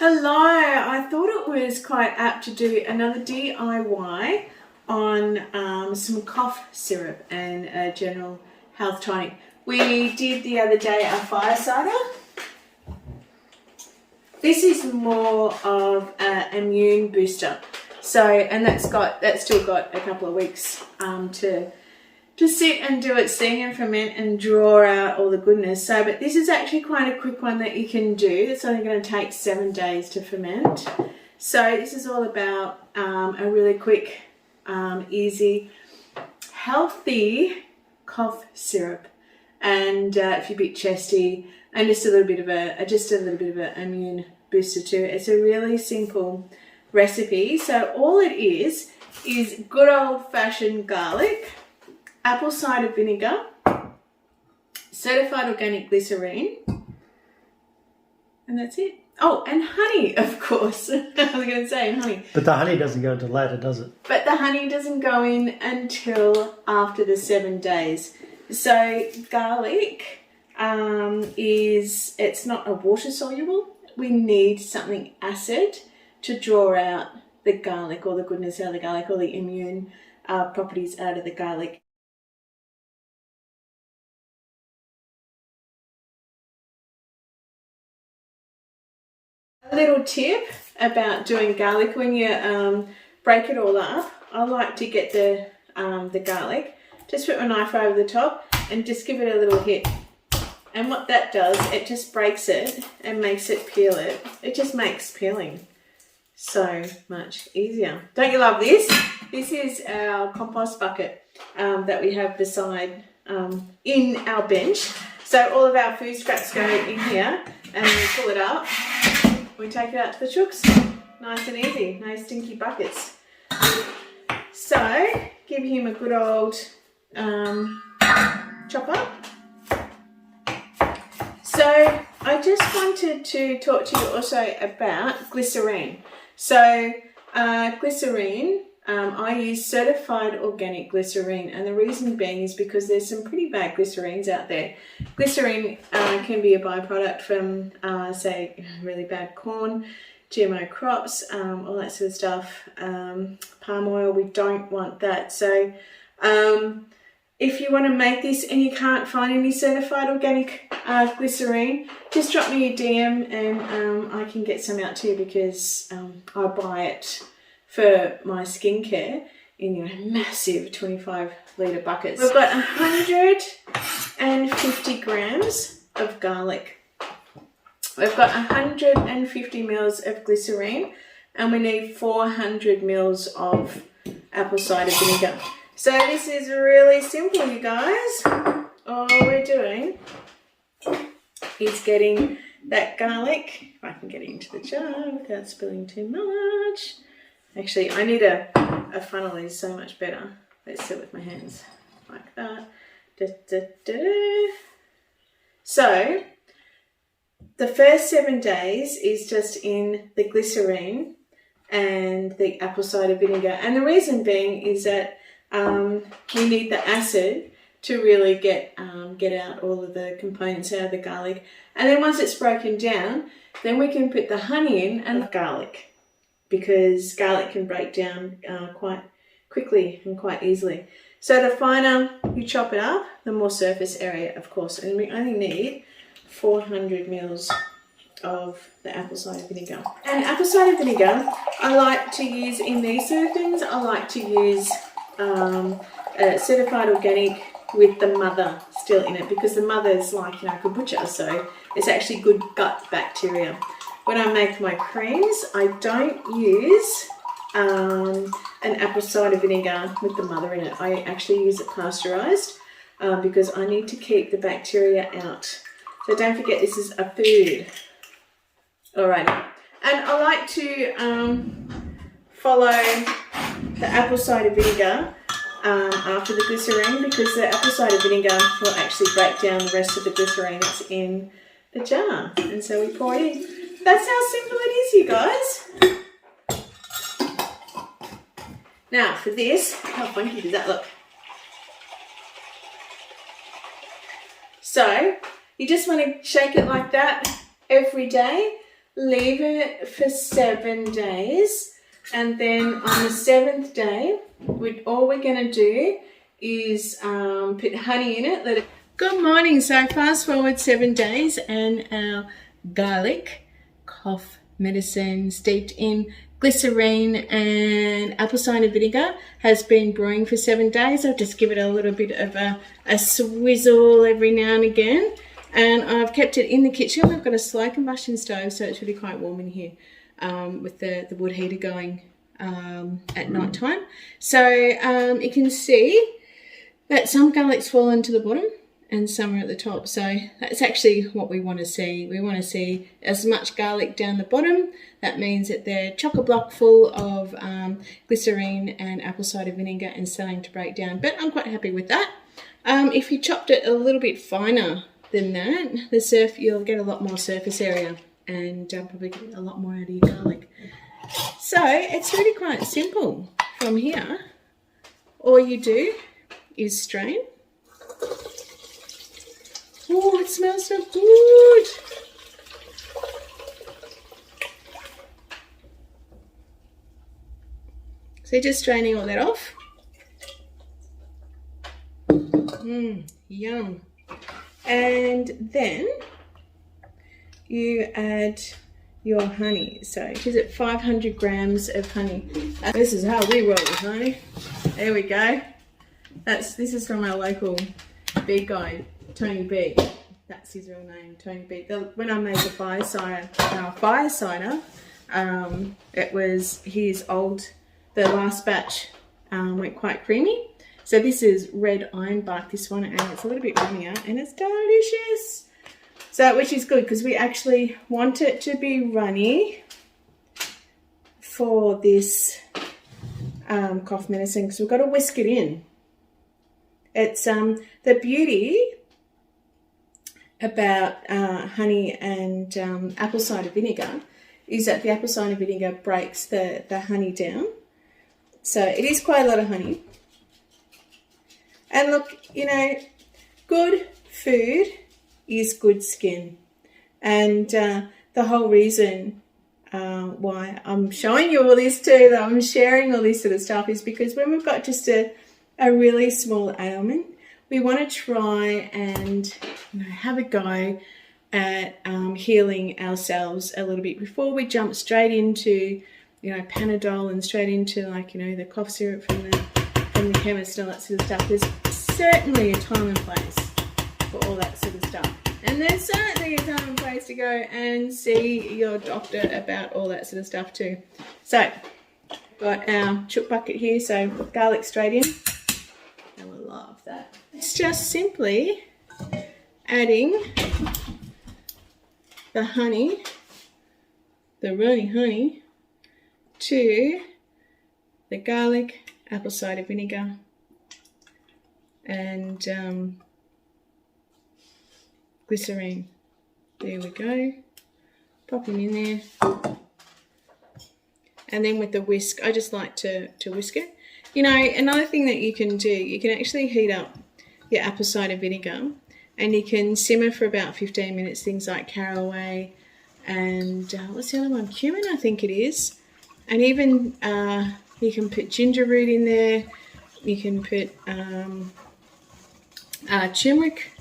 Hello, I thought it was quite apt to do another DIY on some cough syrup and a general health tonic. We did the other day a fire cider. This is more of an immune booster. So, and that's still got a couple of weeks to sit and do its thing and ferment and draw out all the goodness. So, but this is actually quite a quick one that you can do. It's only going to take 7 days to ferment. So this is all about a really quick, easy, healthy cough syrup. And if you're a bit chesty, and just a little bit of an immune booster too. It's a really simple recipe. So all it is good old-fashioned garlic, apple cider vinegar, certified organic glycerine, and that's it. Oh, and honey, of course. I was going to say honey. But the honey doesn't go into later, does it? But the honey doesn't go in until after the 7 days. So garlic it's not a water soluble. We need something acid to draw out the garlic, or the goodness out of the garlic, or the immune properties out of the garlic. A little tip about doing garlic: when you break it all up, I like to get the garlic, just put my knife over the top and just give it a little hit. And what that does, it just breaks it and makes it peel it. It just makes peeling so much easier. Don't you love this? This is our compost bucket that we have beside in our bench. So all of our food scraps go in here, and we pull it up. We take it out to the chooks. Nice and easy. No stinky buckets. So give him a good old chopper. So I just wanted to talk to you also about glycerine. So glycerine, I use certified organic glycerine, and the reason being is because there's some pretty bad glycerines out there. Glycerine can be a byproduct from, say, really bad corn, GMO crops, all that sort of stuff. Palm oil, we don't want that. So if you want to make this and you can't find any certified organic glycerine, just drop me a DM and I can get some out to you, because I buy it for my skincare in massive 25-litre buckets. We've got 150 grams of garlic. We've got 150 mils of glycerine, and we need 400 mils of apple cider vinegar. So this is really simple, you guys. All we're doing is getting that garlic, if I can get it into the jar without spilling too much. Actually, I need a funnel, is so much better. Let's do it with my hands, like that. Da, da, da. So the first 7 days is just in the glycerine and the apple cider vinegar. And the reason being is that we need the acid to really get out all of the components out of the garlic. And then once it's broken down, then we can put the honey in and the garlic, because garlic can break down quite quickly and quite easily. So the finer you chop it up, the more surface area, of course. And we only need 400 mils of the apple cider vinegar. And apple cider vinegar, I like to use in these sort of things. I like to use certified organic with the mother still in it, because the mother is like kombucha, so it's actually good gut bacteria. When I make my creams, I don't use an apple cider vinegar with the mother in it. I actually use it pasteurized because I need to keep the bacteria out. So don't forget, this is a food. Alright, and I like to follow the apple cider vinegar after the glycerine, because the apple cider vinegar will actually break down the rest of the glycerine that's in the jar. And so we pour it in. That's how simple it is, you guys. Now for this, how funky does that look? So you just want to shake it like that every day. leave it for 7 days, and then on the 7th day, all we're going to do is put honey in it. Let it. Good morning. So fast forward 7 days, and our garlic cough medicine steeped in glycerine and apple cider vinegar has been brewing for 7 days. I'll just give it a little bit of a swizzle every now and again. And I've kept it in the kitchen. We've got a slow combustion stove, so it's really quite warm in here with the wood heater going at night time. So you can see that some garlic's fallen to the bottom and some are at the top. So that's actually what we want to see. We want to see as much garlic down the bottom. That means that they're chock-a-block full of glycerine and apple cider vinegar and starting to break down. But I'm quite happy with that. If you chopped it a little bit finer than that, you'll get a lot more surface area and probably get a lot more out of your garlic. So it's really quite simple. From here, all you do is strain. Oh, it smells so good. So just straining all that off. Yum. And then you add your honey. So is it 500 grams of honey? This is how we roll with honey. There we go. This is from our local bee guy, Tony B. That's his real name, Tony B. When I made the fire cider, it was his the last batch went quite creamy. So this is red ironbark, this one, and it's a little bit runnier, and it's delicious. So, which is good because we actually want it to be runny for this cough medicine, because we've got to whisk it in. It's the beauty about honey and apple cider vinegar is that the apple cider vinegar breaks the honey down. So it is quite a lot of honey. And look, good food is good skin. And the whole reason why I'm showing you all this too, that I'm sharing all this sort of stuff, is because when we've got just a really small ailment, we want to try and have a go at healing ourselves a little bit before we jump straight into Panadol and straight into the cough syrup from the chemist and all that sort of stuff. There's certainly a time and place for all that sort of stuff, and there's certainly a time and place to go and see your doctor about all that sort of stuff too. So got our chook bucket here, so garlic straight in. I will love that. It's just simply adding the honey, the runny honey, to the garlic, apple cider vinegar, and glycerine. There we go. Pop them in there. And then with the whisk, I just like to whisk it. Another thing that you can do, you can actually heat up your apple cider vinegar and you can simmer for about 15 minutes, things like caraway and what's the other one? Cumin, I think it is. And even you can put ginger root in there. You can put turmeric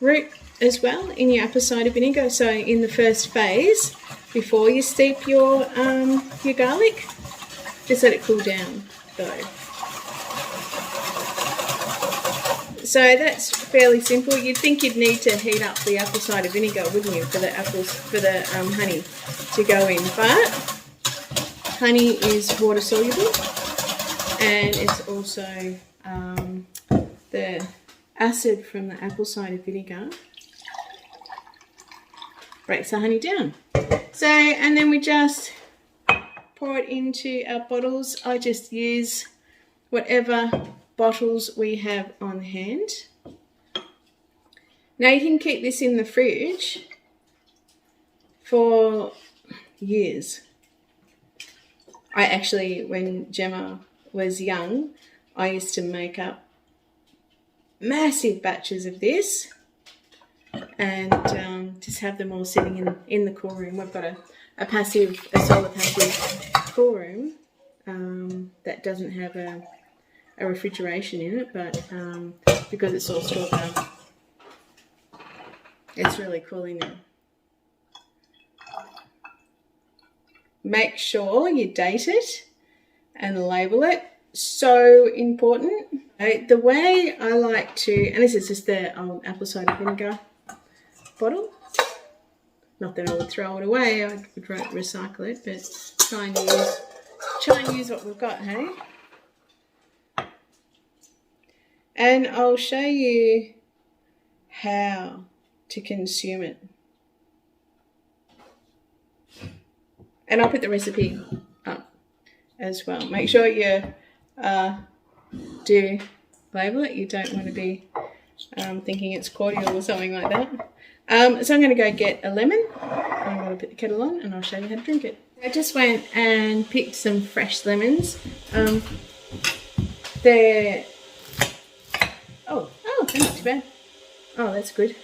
root as well in your apple cider vinegar. So in the first phase, before you steep your garlic, just let it cool down though. So that's fairly simple. You'd think you'd need to heat up the apple cider vinegar, wouldn't you, for the honey to go in. But honey is water soluble, and it's also the acid from the apple cider vinegar breaks the honey down. So, and then we just pour it into our bottles. I just use whatever bottles we have on hand. Now you can keep this in the fridge for years. I actually, when Gemma was young, I used to make up massive batches of this and just have them all sitting in the cool room. We've got a solar passive cool room that doesn't have a refrigeration in it, but because it's all straw bale, it's really cool in there. Make sure you date it and label it. So important. The way I like to, and this is just the old apple cider vinegar bottle. Not that I would throw it away, I would recycle it, but try and use what we've got, hey? And I'll show you how to consume it. And I'll put the recipe up as well. Make sure you do label it. You don't want to be thinking it's cordial or something like that. So I'm going to go get a lemon. I'm going to put the kettle on and I'll show you how to drink it. I just went and picked some fresh lemons. They're... Oh, they're not too bad. Oh, that's good.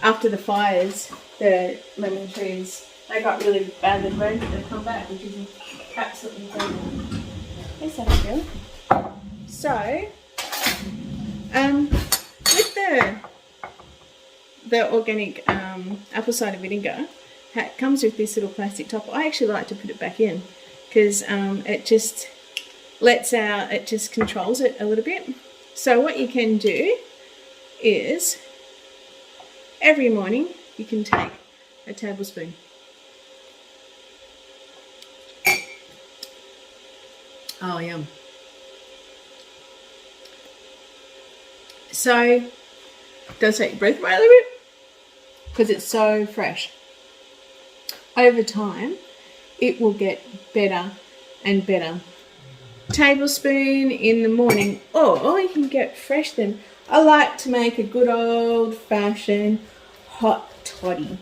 After the fires, the lemon trees, they got really badly burned, but they've come back, which is absolutely incredible. Yes, how do you feel? So, with the organic apple cider vinegar, it comes with this little plastic top. I actually like to put it back in because it just lets out, it just controls it a little bit. So what you can do is every morning you can take a tablespoon. Oh, yum. So, it does take your breath away a little bit because it's so fresh. Over time, it will get better and better. Tablespoon in the morning, or you can get fresh then. I like to make a good old-fashioned hot toddy.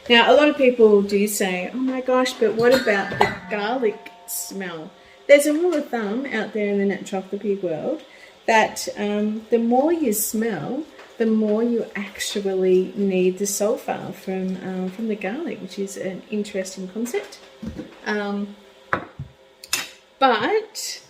Now, a lot of people do say, oh my gosh, but what about the garlic smell? There's a rule of thumb out there in the naturopathy world that the more you smell, the more you actually need the sulfur from the garlic, which is an interesting concept. But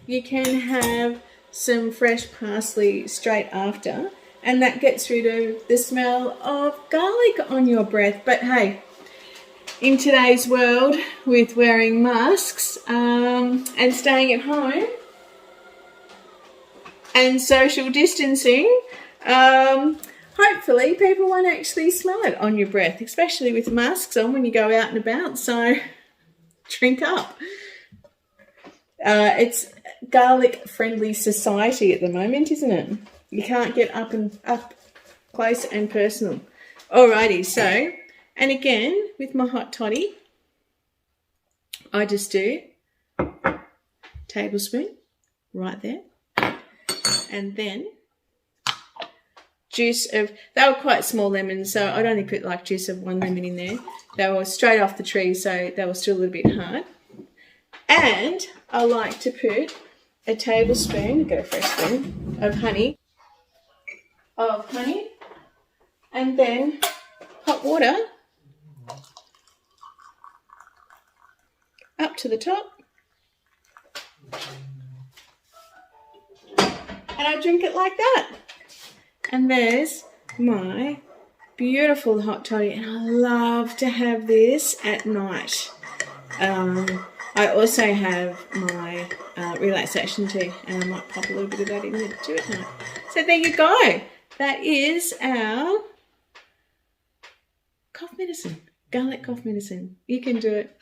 you can have some fresh parsley straight after, and that gets rid of the smell of garlic on your breath. But hey, in today's world with wearing masks and staying at home and social distancing, hopefully people won't actually smell it on your breath, especially with masks on when you go out and about. So drink up. It's garlic friendly society at the moment, isn't it? You can't get up close and personal. Alrighty, so, and again with my hot toddy, I just do tablespoon right there, and then juice of, they were quite small lemons, so I'd only put like juice of one lemon in there. They were straight off the tree, so they were still a little bit hard. And I like to put a tablespoon, get a fresh spoon, of honey, and then hot water up to the top. And I drink it like that. And there's my beautiful hot toddy, and I love to have this at night. I also have my relaxation tea, and I might pop a little bit of that in there too at night. So there you go. That is our cough medicine, garlic cough medicine. You can do it